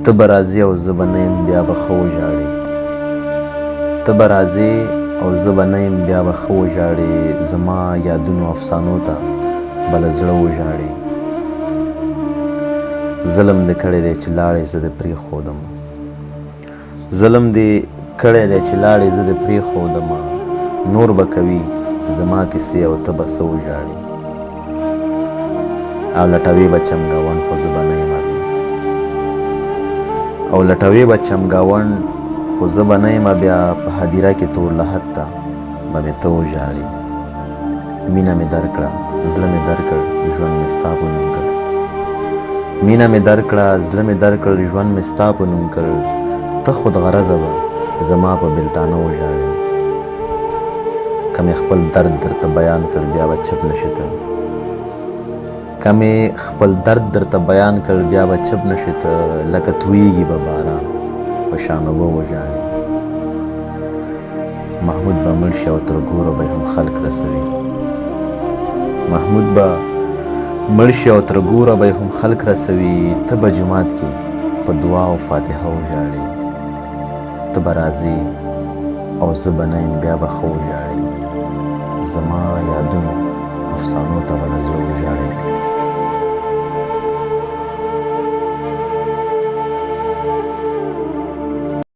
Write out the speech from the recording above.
ته به راځې او زه به نه یم بیا به ښه وژاړې ته به راځې او زه به نه یم بیا به ښه وژاړې زما یادونو افسانو ته به له زړه وژاړې ظلم دې کړی دی چې لاړې زه دې پرېښودم ظلم دې کړی دی چې لاړې زه دې پرېښودم نور به کوي زما کیسې او ته به څه وژاړې او لټوې به چمګاون خو زه به نه یم او لټوې به چمګاون خو زه به نه یم بیا په هدیره کې تور لحد ته به مې ته وژاړې مینه مې درکړه زړه مې درکړ ژوند مې ستا په نوم کړ مینه مې درکړه زړه مې درکړ ژوند مې ستا په نوم کړ ته خود غرضه به زما په بېلتانه وژاړې که مې خپل درد درته بیان کړ بیا به چپ نشې ته که مې خپل درد درته بیان کړ بیا به چپ نشې ته لکه تویږي به باران په شانو به وژاړې محمود به مړ شي او تر ګوره به هم خلک رسوي محمود به مړ شي او تر ګوره به هم خلک رسوي ته به جومات کې په دعا او فاتحه وژاړې ته به راځې او زه به نه یم بیا به ښه وژاړې زما یادونو افسانو ته به له زړه وژاړې